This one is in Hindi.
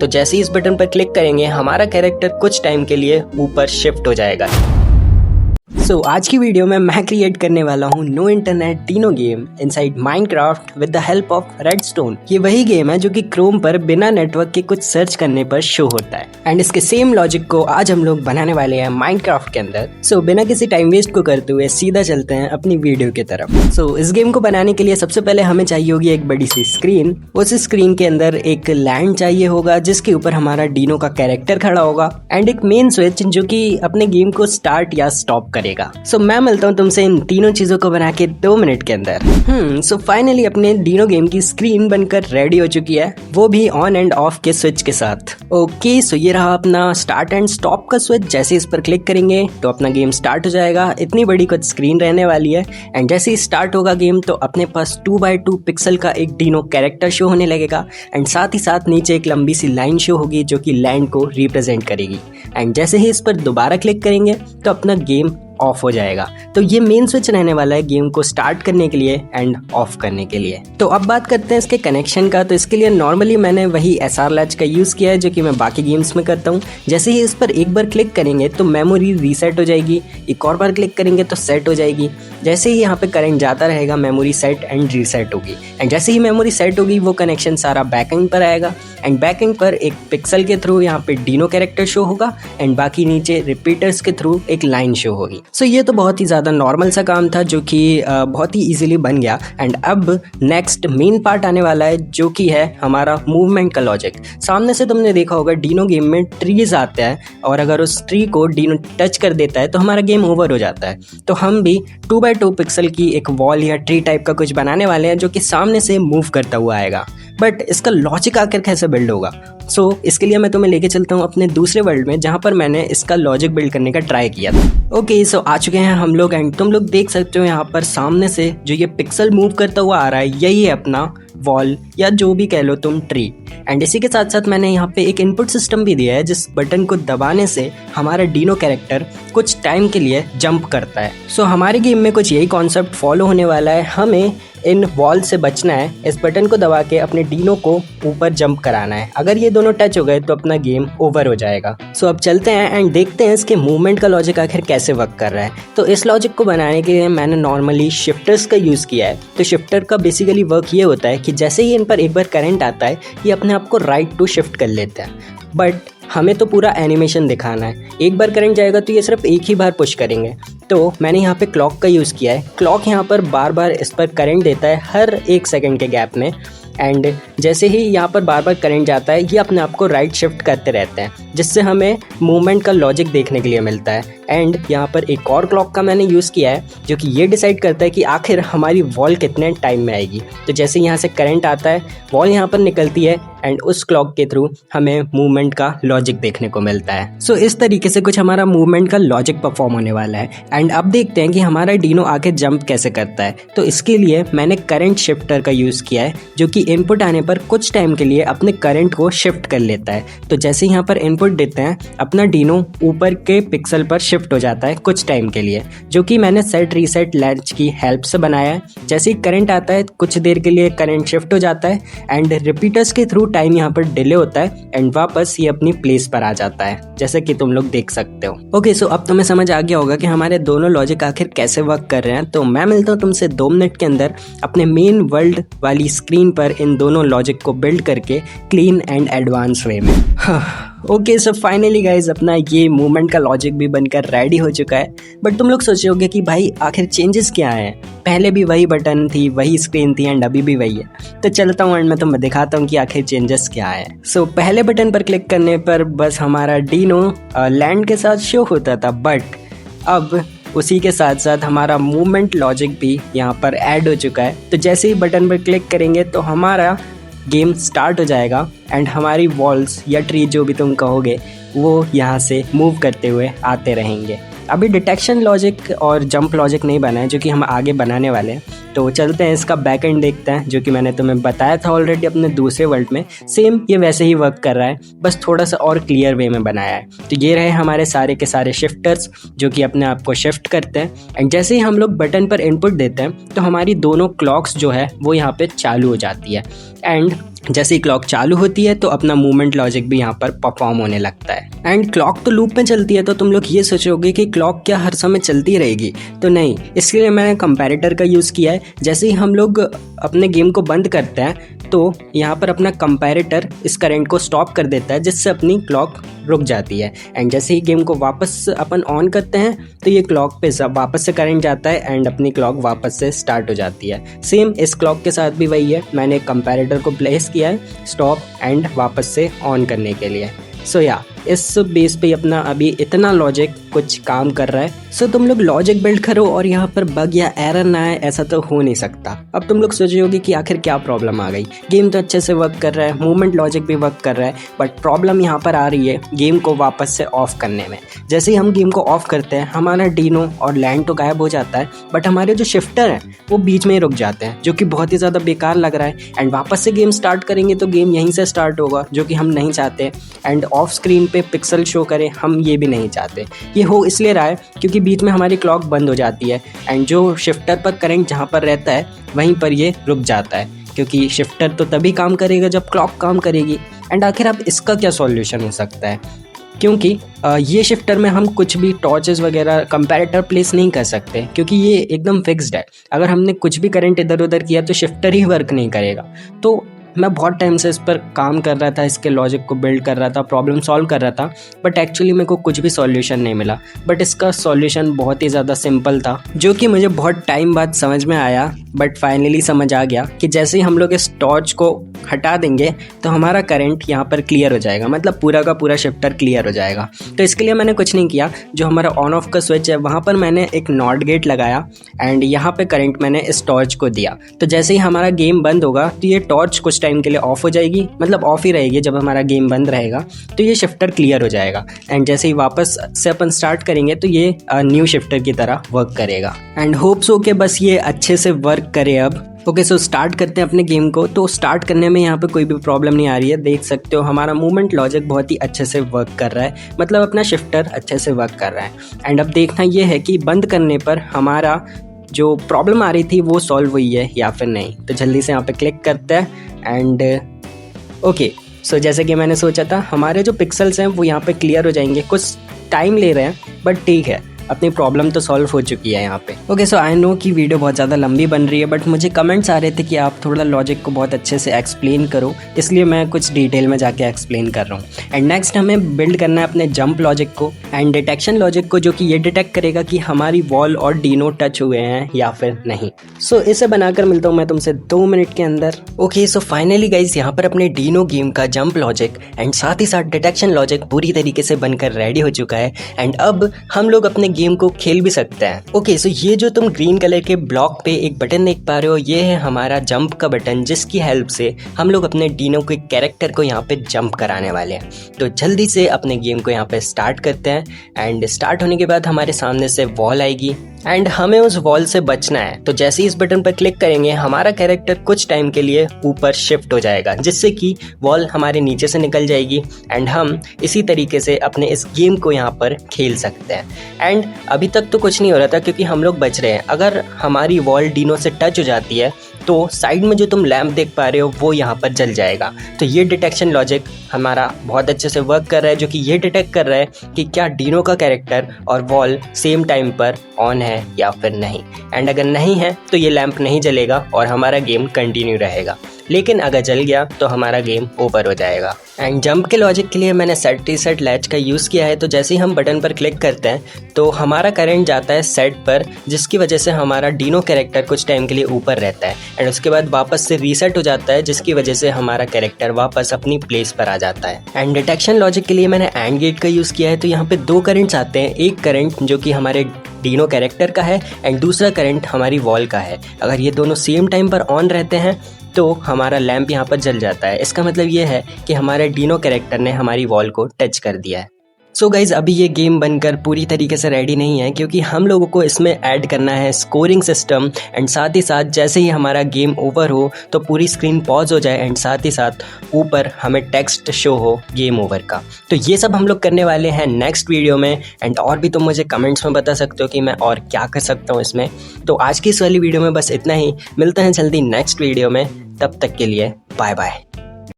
तो जैसे ही इस बटन पर क्लिक करेंगे हमारा कैरेक्टर कुछ टाइम के लिए ऊपर शिफ्ट हो जाएगा। आज की वीडियो में मैं क्रिएट करने वाला हूँ no internet dino game inside Minecraft with the help of redstone. ये वही गेम है जो कि क्रोम पर बिना नेटवर्क के कुछ सर्च करने पर शो होता है एंड इसके सेम लॉजिक को आज हम लोग बनाने वाले हैं माइनक्राफ्ट के अंदर। बिना किसी टाइम वेस्ट को करते हुए सीधा चलते हैं अपनी वीडियो की तरफ। इस गेम को बनाने के लिए सबसे पहले हमें चाहिए होगी एक बड़ी सी स्क्रीन। उस स्क्रीन के अंदर एक लैंड चाहिए होगा जिसके ऊपर हमारा डीनो का कैरेक्टर खड़ा होगा एंड एक मेन स्विच जो कि अपने गेम को स्टार्ट या स्टॉप करेगा। मैं मिलता हूँ तुमसे इन तीनों चीजों को बना के 2 मिनट के अंदर। फाइनली अपने डीनो गेम की स्क्रीन बनकर रेडी हो चुकी है, वो भी ऑन एंड ऑफ के स्विच के साथ। ये रहा अपना स्टार्ट एंड स्टॉप का स्विच। जैसे इस पर क्लिक करेंगे तो अपना गेम स्टार्ट हो जाएगा। इतनी बड़ी कुछ स्क्रीन रहने वाली है एंड जैसे ही स्टार्ट होगा गेम तो अपने पास 2x2 पिक्सल का एक डीनो कैरेक्टर शो होने लगेगा एंड साथ ही साथ नीचे एक लंबी सी लाइन शो होगी जो कि लैंड को रिप्रेजेंट करेगी। एंड जैसे ही इस पर दोबारा क्लिक करेंगे तो अपना गेम ऑफ हो जाएगा। ये मेन स्विच रहने वाला है गेम को स्टार्ट करने के लिए एंड ऑफ करने के लिए। अब बात करते हैं इसके कनेक्शन का। इसके लिए नॉर्मली मैंने वही SR लैच का यूज़ किया है जो कि मैं बाकी गेम्स में करता हूँ। जैसे ही इस पर एक बार क्लिक करेंगे तो मेमोरी रीसेट हो जाएगी, एक और बार क्लिक करेंगे तो सेट हो जाएगी। जैसे ही यहाँ पे करंट जाता रहेगा मेमोरी सेट एंड रीसेट होगी एंड जैसे ही मेमोरी सेट होगी वो कनेक्शन सारा बैकएंड पर आएगा एंड बैकएंड पर एक पिक्सल के थ्रू यहाँ पे डीनो कैरेक्टर शो होगा एंड बाकी नीचे रिपीटर्स के थ्रू एक लाइन शो होगी। ये तो बहुत ही ज़्यादा नॉर्मल सा काम था जो कि बहुत ही इजीली बन गया। एंड अब नेक्स्ट मेन पार्ट आने वाला है जो कि है हमारा मूवमेंट का लॉजिक। सामने से तुमने देखा होगा डीनो गेम में ट्रीज आते हैं और अगर उस ट्री को डीनो टच कर देता है तो हमारा गेम ओवर हो जाता है। तो हम भी 2x2 पिक्सल की एक वॉल या ट्री टाइप का कुछ बनाने वाले हैं जो कि सामने से मूव करता हुआ आएगा। बट इसका लॉजिक आखिर कैसे बिल्ड होगा? इसके लिए मैं तुम्हें लेके चलता हूँ अपने दूसरे वर्ल्ड में जहाँ पर मैंने इसका लॉजिक बिल्ड करने का ट्राई किया था। आ चुके हैं हम लोग एंड तुम लोग देख सकते हो यहाँ पर सामने से जो ये पिक्सल मूव करता हुआ आ रहा है यही है अपना वॉल या जो भी कह लो तुम ट्री। एंड इसी के साथ साथ मैंने यहाँ पे एक इनपुट सिस्टम भी दिया है जिस बटन को दबाने से हमारा डीनो कैरेक्टर कुछ टाइम के लिए जंप करता है। हमारे गेम में कुछ यही कॉन्सेप्ट फॉलो होने वाला है। हमें इन वॉल से बचना है, इस बटन को दबा के अपने डीनो को ऊपर जंप कराना है। अगर ये दोनों टच हो गए तो अपना गेम ओवर हो जाएगा। अब चलते हैं एंड देखते हैं इसके मूवमेंट का लॉजिक आखिर कैसे वर्क कर रहा है। इस लॉजिक को बनाने के लिए मैंने नॉर्मली शिफ्टर्स का यूज़ किया है। शिफ्टर का बेसिकली वर्क ये होता है कि जैसे ही इन पर एक बार करंट आता है ये अपने आप को राइट टू शिफ्ट कर लेते हैं। बट हमें तो पूरा एनिमेशन दिखाना है। एक बार करंट जाएगा तो ये सिर्फ एक ही बार पुश करेंगे। मैंने यहाँ पे क्लॉक का यूज़ किया है। क्लॉक यहाँ पर बार बार इस पर करंट देता है हर 1 सेकंड के गैप में एंड जैसे ही यहाँ पर बार बार करंट जाता है ये अपने आप को राइट शिफ्ट करते रहते हैं जिससे हमें मूवमेंट का लॉजिक देखने के लिए मिलता है। एंड यहाँ पर एक और क्लॉक का मैंने यूज़ किया है जो कि ये डिसाइड करता है कि आखिर हमारी वॉल कितने टाइम में आएगी। जैसे यहाँ से करंट आता है वॉल यहाँ पर निकलती है एंड उस क्लॉक के थ्रू हमें मूवमेंट का लॉजिक देखने को मिलता है। इस तरीके से कुछ हमारा मूवमेंट का लॉजिक परफॉर्म होने वाला है। एंड अब देखते हैं कि हमारा डीनो आके जंप कैसे करता है। इसके लिए मैंने करंट शिफ्टर का यूज़ किया है जो कि इनपुट आने पर कुछ टाइम के लिए अपने करंट को शिफ्ट कर लेता है। जैसे यहाँ पर इनपुट देते हैं अपना डीनो ऊपर के पिक्सल पर शिफ्ट हो जाता है कुछ टाइम के लिए, जो कि मैंने सेट रीसेट लैच की हेल्प से बनाया है। जैसे ही करंट आता है कुछ देर के लिए करंट शिफ्ट हो जाता है एंड रिपीटर्स के थ्रू टाइम यहाँ पर डिले होता है एंड वापस ये अपनी प्लेस पर आ जाता है जैसे कि तुम लोग देख सकते हो। अब तुम्हें समझ आ गया होगा कि हमारे दोनों लॉजिक आखिर कैसे वर्क कर रहे हैं। मैं मिलता हूँ तुमसे 2 मिनट के अंदर अपने मेन वर्ल्ड वाली स्क्रीन पर इन दोनों लॉजिक को बिल्ड करके क्लीन एंड एडवांस वे में। फाइनली गाइज अपना ये मूवमेंट का लॉजिक भी बनकर रेडी हो चुका है। बट तुम लोग सोच रहे होगे कि भाई आखिर चेंजेस क्या है? पहले भी वही बटन थी, वही स्क्रीन थी एंड अभी भी वही है। चलता हूँ एंड मैं तुम्हें दिखाता हूँ कि आखिर चेंजेस क्या है। पहले बटन पर क्लिक करने पर बस हमारा डीनो लैंड के साथ शो होता था, बट अब उसी के साथ साथ हमारा मूवमेंट लॉजिक भी यहाँ पर ऐड हो चुका है। जैसे ही बटन पर क्लिक करेंगे तो हमारा गेम स्टार्ट हो जाएगा एंड हमारी वॉल्स या ट्री जो भी तुम कहोगे वो यहाँ से मूव करते हुए आते रहेंगे। अभी डिटेक्शन लॉजिक और जंप लॉजिक नहीं बना है जो कि हम आगे बनाने वाले हैं। चलते हैं इसका बैक एंड देखते हैं जो कि मैंने तुम्हें बताया था ऑलरेडी अपने दूसरे वर्ल्ड में। सेम ये वैसे ही वर्क कर रहा है, बस थोड़ा सा और क्लियर वे में बनाया है। ये रहे हमारे सारे के सारे शिफ्टर्स जो कि अपने आप को शिफ्ट करते हैं एंड जैसे ही हम लोग बटन पर इनपुट देते हैं तो हमारी दोनों क्लॉक्स जो है वो यहाँ पे चालू हो जाती है एंड जैसे ही क्लॉक चालू होती है तो अपना मूवमेंट लॉजिक भी यहाँ पर परफॉर्म होने लगता है। एंड क्लॉक तो लूप में चलती है, तो तुम लोग ये सोचोगे कि क्लॉक क्या हर समय चलती रहेगी, तो नहीं, इसके लिए मैंने कंपैरेटर का यूज़ किया है। जैसे ही हम लोग अपने गेम को बंद करते हैं तो यहाँ पर अपना कंपैरेटर इस करंट को स्टॉप कर देता है, जिससे अपनी क्लॉक रुक जाती है। एंड जैसे ही गेम को वापस अपन ऑन करते हैं तो ये क्लॉक पे वापस से करंट जाता है एंड अपनी क्लॉक वापस से स्टार्ट हो जाती है। सेम इस क्लॉक के साथ भी वही है, मैंने कंपैरेटर को प्लेस किया है स्टॉप एंड वापस से ऑन करने के लिए। सो या इस बेस पे अपना अभी इतना लॉजिक कुछ काम कर रहा है। सो तुम लोग लॉजिक बिल्ड करो और यहाँ पर बग या एरर ना आए, ऐसा तो हो नहीं सकता। अब तुम लोग सोचोगे कि आखिर क्या प्रॉब्लम आ गई, गेम तो अच्छे से वर्क कर रहा है, मूवमेंट लॉजिक भी वर्क कर रहा है, बट प्रॉब्लम यहाँ पर आ रही है गेम को वापस से ऑफ करने में। जैसे ही हम गेम को ऑफ करते हैं हमारा डीनो और लैंड तो गायब हो जाता है, बट हमारे जो शिफ्टर हैं वो बीच में ही रुक जाते हैं, जो कि बहुत ही ज़्यादा बेकार लग रहा है। एंड वापस से गेम स्टार्ट करेंगे तो गेम यहीं से स्टार्ट होगा, जो कि हम नहीं चाहते। एंड ऑफ स्क्रीन पे पिक्सल शो करे, हम ये भी नहीं चाहते। ये हो इसलिए रहा है क्योंकि बीच में हमारी क्लॉक बंद हो जाती है एंड जो शिफ्टर पर करंट जहाँ पर रहता है वहीं पर ये रुक जाता है, क्योंकि शिफ्टर तो तभी काम करेगा जब क्लॉक काम करेगी। एंड आखिर अब इसका क्या सॉल्यूशन हो सकता है, क्योंकि ये शिफ्टर में हम कुछ भी टॉर्चेस वगैरह कंपैरेटर प्लेस नहीं कर सकते, क्योंकि ये एकदम फिक्स्ड है। अगर हमने कुछ भी करंट इधर उधर किया तो शिफ्टर ही वर्क नहीं करेगा। तो मैं बहुत टाइम से इस पर काम कर रहा था, इसके लॉजिक को बिल्ड कर रहा था, प्रॉब्लम सॉल्व कर रहा था, बट एक्चुअली मेरे को कुछ भी सॉल्यूशन नहीं मिला। बट इसका सॉल्यूशन बहुत ही ज़्यादा सिंपल था, जो कि मुझे बहुत टाइम बाद समझ में आया। बट फाइनली समझ आ गया कि जैसे ही हम लोग इस टॉर्च को हटा देंगे तो हमारा करंट यहाँ पर क्लियर हो जाएगा, मतलब पूरा का पूरा शिफ्टर क्लियर हो जाएगा। तो इसके लिए मैंने कुछ नहीं किया, जो हमारा ऑन ऑफ का स्विच है वहाँ पर मैंने एक नॉट गेट लगाया एंड यहाँ पे करंट मैंने इस टॉर्च को दिया। तो जैसे ही हमारा गेम बंद होगा तो ये टॉर्च कुछ टाइम के लिए ऑफ हो जाएगी, मतलब ऑफ ही रहेगी। जब हमारा गेम बंद रहेगा तो ये शिफ्टर क्लियर हो जाएगा एंड जैसे ही वापस से अपन स्टार्ट करेंगे तो ये न्यू शिफ्टर की तरह वर्क करेगा। एंड होप्स हो के बस ये अच्छे से वर्क करे अब। ओके, सो स्टार्ट करते हैं अपने गेम को। तो स्टार्ट करने में यहाँ पे कोई भी प्रॉब्लम नहीं आ रही है, देख सकते हो हमारा मूवमेंट लॉजिक बहुत ही अच्छे से वर्क कर रहा है, मतलब अपना शिफ्टर अच्छे से वर्क कर रहा है। एंड अब देखना ये है कि बंद करने पर हमारा जो प्रॉब्लम आ रही थी वो सॉल्व हुई है या फिर नहीं। तो जल्दी से यहाँ पे क्लिक करते हैं एंड ओके, सो जैसे कि मैंने सोचा था हमारे जो पिक्सल्स हैं वो यहाँ पे क्लियर हो जाएंगे। कुछ टाइम ले रहे हैं बट ठीक है, अपनी प्रॉब्लम तो सॉल्व हो चुकी है यहाँ पे। ओके, सो आई नो कि वीडियो बहुत ज़्यादा लंबी बन रही है, बट मुझे कमेंट्स आ रहे थे कि आप थोड़ा लॉजिक को बहुत अच्छे से एक्सप्लेन करो, इसलिए मैं कुछ डिटेल में जाके एक्सप्लेन कर रहा हूँ। एंड नेक्स्ट हमें बिल्ड करना है अपने जंप लॉजिक को एंड डिटेक्शन लॉजिक को, जो कि ये डिटेक्ट करेगा कि हमारी वॉल और डीनो टच हुए हैं या फिर नहीं। सो इसे बनाकर मिलता हूँ मैं तुमसे 2 मिनट के अंदर। ओके, सो फाइनली गाइज यहाँ पर अपने डीनो गेम का जंप लॉजिक एंड साथ ही साथ डिटेक्शन लॉजिक पूरी तरीके से बनकर रेडी हो चुका है एंड अब हम लोग अपने गेम को खेल भी सकते हैं। ओके, सो ये जो तुम ग्रीन कलर के ब्लॉक पे एक बटन देख पा रहे हो, ये है हमारा जंप का बटन, जिसकी हेल्प से हम लोग अपने डीनो के कैरेक्टर को यहाँ पे जंप कराने वाले हैं। तो जल्दी से अपने गेम को यहाँ पे स्टार्ट करते हैं एंड स्टार्ट होने के बाद हमारे सामने से वॉल आएगी एंड हमें उस वॉल से बचना है। तो जैसे ही इस बटन पर क्लिक करेंगे हमारा कैरेक्टर कुछ टाइम के लिए ऊपर शिफ्ट हो जाएगा, जिससे कि वॉल हमारे नीचे से निकल जाएगी एंड हम इसी तरीके से अपने इस गेम को यहाँ पर खेल सकते हैं। एंड अभी तक तो कुछ नहीं हो रहा था क्योंकि हम लोग बच रहे हैं। अगर हमारी वॉल डीनो से टच हो जाती है तो साइड में जो तुम लैंप देख पा रहे हो वो यहाँ पर जल जाएगा। तो ये डिटेक्शन लॉजिक हमारा बहुत अच्छे से वर्क कर रहा है, जो कि ये डिटेक्ट कर रहा है कि क्या डीनो का कैरेक्टर और वॉल सेम टाइम पर ऑन है या फिर नहीं। एंड अगर नहीं है तो ये लैंप नहीं जलेगा और हमारा गेम कंटिन्यू रहेगा, लेकिन अगर जल गया तो हमारा गेम ओवर हो जाएगा। एंड जंप के लॉजिक के लिए मैंने सेट रीसेट लैच का यूज़ किया है। तो जैसे ही हम बटन पर क्लिक करते हैं तो हमारा करंट जाता है सेट पर, जिसकी वजह से हमारा डीनो कैरेक्टर कुछ टाइम के लिए ऊपर रहता है एंड उसके बाद वापस से रीसेट हो जाता है, जिसकी वजह से हमारा कैरेक्टर वापस अपनी प्लेस पर आ जाता है। एंड डिटेक्शन लॉजिक के लिए मैंने एंड गेट का यूज़ किया है। तो यहाँ पे 2 करंट्स आते हैं, एक करंट जो कि हमारे डीनो कैरेक्टर का है एंड दूसरा करंट हमारी वॉल का है। अगर ये दोनों सेम टाइम पर ऑन रहते हैं तो हमारा लैंप यहाँ पर जल जाता है। इसका मतलब ये है कि हमारे डीनो कैरेक्टर ने हमारी वॉल को टच कर दिया है। सो गाइज, अभी ये गेम बनकर पूरी तरीके से रेडी नहीं है, क्योंकि हम लोगों को इसमें ऐड करना है स्कोरिंग सिस्टम एंड साथ ही साथ जैसे ही हमारा गेम ओवर हो तो पूरी स्क्रीन पॉज हो जाए एंड साथ ही साथ ऊपर हमें टेक्स्ट शो हो गेम ओवर का। तो ये सब हम लोग करने वाले हैं नेक्स्ट वीडियो में एंड और भी तुम मुझे कमेंट्स में बता सकते हो कि मैं और क्या कर सकता हूँ इसमें। तो आज की इस वाली वीडियो में बस इतना ही, मिलते हैं जल्दी नेक्स्ट वीडियो में, तब तक के लिए बाय बाय।